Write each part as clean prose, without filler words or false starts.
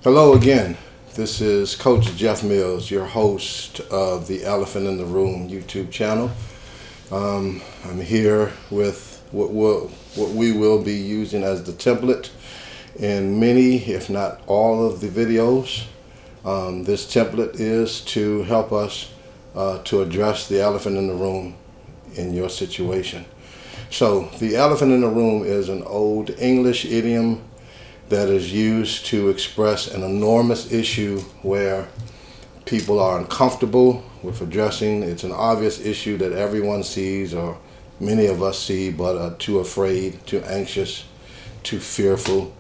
Hello again. This is Coach Jeff Mills, your host of the Elephant in the Room YouTube channel. I'm here with what we will be using as the template in many, if not all, of the videos. This template is to help us to address the elephant in the room in your situation. So the elephant in the room is an old English idiom that is used to express an enormous issue where people are uncomfortable with addressing. It's an obvious issue that everyone sees, or many of us see, but are too afraid, too anxious, too fearful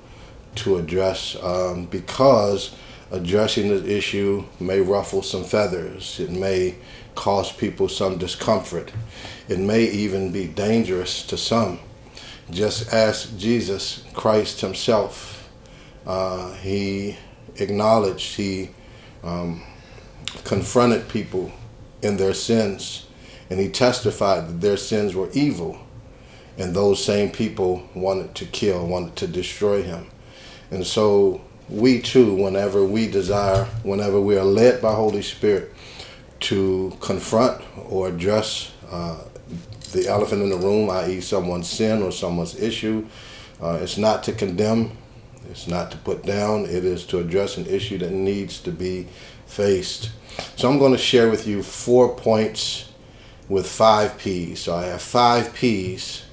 to address, because addressing this issue may ruffle some feathers. It may cause people some discomfort. It may even be dangerous to some. Just ask Jesus Christ himself. He acknowledged, he confronted people in their sins, and he testified that their sins were evil, and those same people wanted to kill, wanted to destroy him. And so we too, whenever we are led by Holy Spirit to confront or address the elephant in the room, i.e. someone's sin or someone's issue, it's not to condemn, it's not to put down, it is to address an issue that needs to be faced. So I'm going to share with you 4 points with 5 P's. So I have 5 P's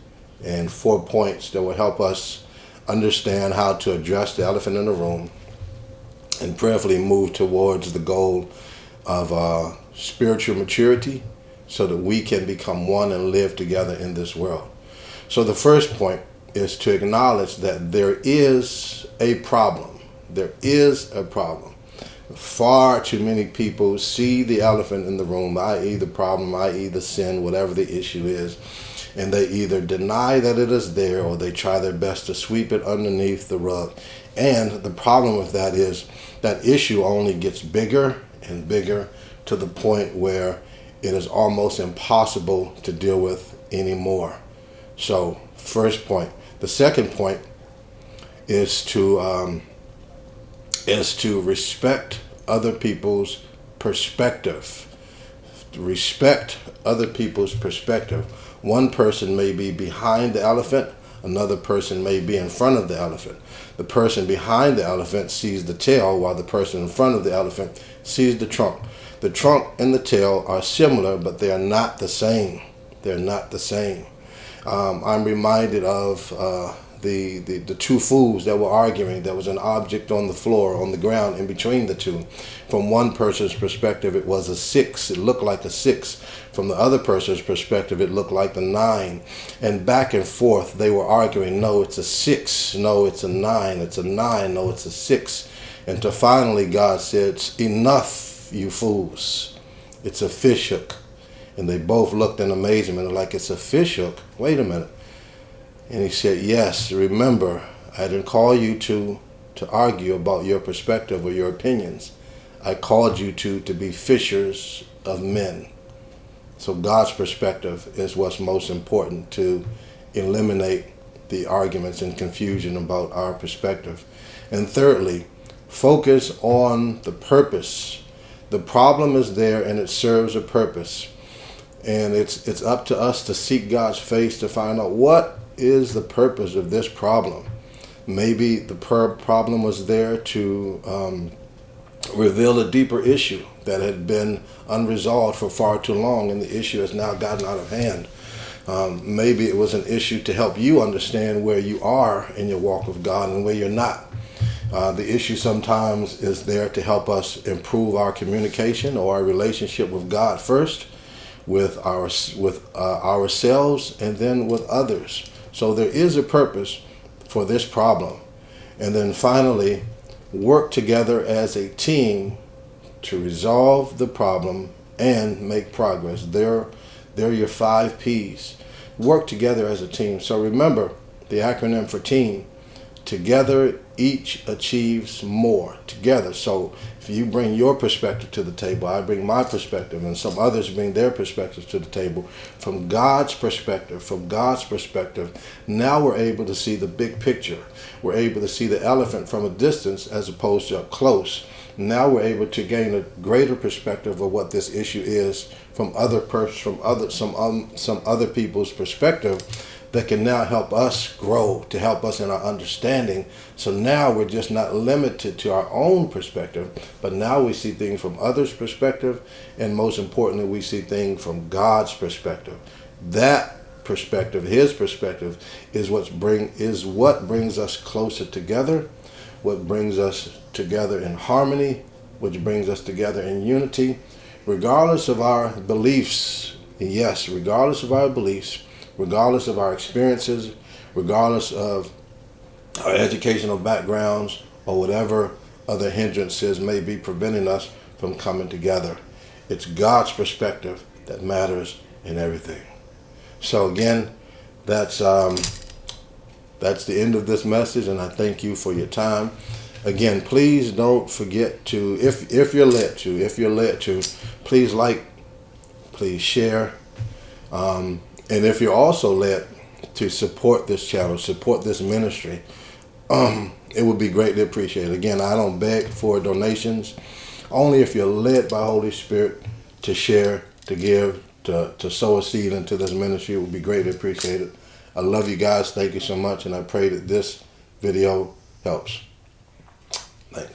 and 4 points that will help us understand how to address the elephant in the room and prayerfully move towards the goal of spiritual maturity so that we can become one and live together in this world. So the first point is to acknowledge that there is a problem. There is a problem. Far too many people see the elephant in the room, i.e. the problem, i.e. the sin, whatever the issue is, and they either deny that it is there or they try their best to sweep it underneath the rug. And the problem with that is that issue only gets bigger and bigger to the point where it is almost impossible to deal with anymore. So, first point. The second point is to respect other people's perspective. Respect other people's perspective. One person may be behind the elephant, another person may be in front of the elephant. The person behind the elephant sees the tail, while the person in front of the elephant sees the trunk. The trunk and the tail are similar, but they are not the same. They're not the same. I'm reminded of the two fools that were arguing. There was an object on the floor, on the ground, in between the two. From one person's perspective, it was a 6. It looked like a 6. From the other person's perspective, it looked like the 9. And back and forth, they were arguing, no, it's a 6. No, it's a 9. It's a 9. No, it's a 6. Until finally God said, enough, you fools. It's a fish hook. And they both looked in amazement, like, it's a fish hook? Wait a minute. And he said, yes, remember, I didn't call you to argue about your perspective or your opinions. I called you to be fishers of men. So God's perspective is what's most important, to eliminate the arguments and confusion about our perspective. And thirdly, focus on the purpose. The problem is there and it serves a purpose. And it's up to us to seek God's face to find out what is the purpose of this problem. Maybe the problem was there to reveal a deeper issue that had been unresolved for far too long, and the issue has now gotten out of hand. Maybe it was an issue to help you understand where you are in your walk with God and where you're not. The issue sometimes is there to help us improve our communication or our relationship with God first, with ourselves, and then with others. So there is a purpose for this problem. And then finally, work together as a team to resolve the problem and make progress. They're your 5 P's. Work together as a team. So remember the acronym for TEAM. Together each achieves more together. So if you bring your perspective to the table, I bring my perspective, and some others bring their perspectives to the table. From God's perspective, now we're able to see the big picture. We're able to see the elephant from a distance as opposed to up close. Now we're able to gain a greater perspective of what this issue is from some other people's perspective, that can now help us grow, to help us in our understanding. So now we're just not limited to our own perspective, but now we see things from others' perspective, and most importantly, we see things from God's perspective. That perspective, His perspective, is what brings us closer together, what brings us together in harmony, which brings us together in unity, regardless of our beliefs. Yes, regardless of our beliefs, regardless of our experiences, regardless of our educational backgrounds, or whatever other hindrances may be preventing us from coming together. It's God's perspective that matters in everything. So again, that's the end of this message, and I thank you for your time. Again, please don't forget to, if you're led to, please like, please share. And if you're also led to support this channel, support this ministry, it would be greatly appreciated. Again, I don't beg for donations. Only if you're led by Holy Spirit to share, to give, to sow a seed into this ministry, it would be greatly appreciated. I love you guys. Thank you so much. And I pray that this video helps. Thanks.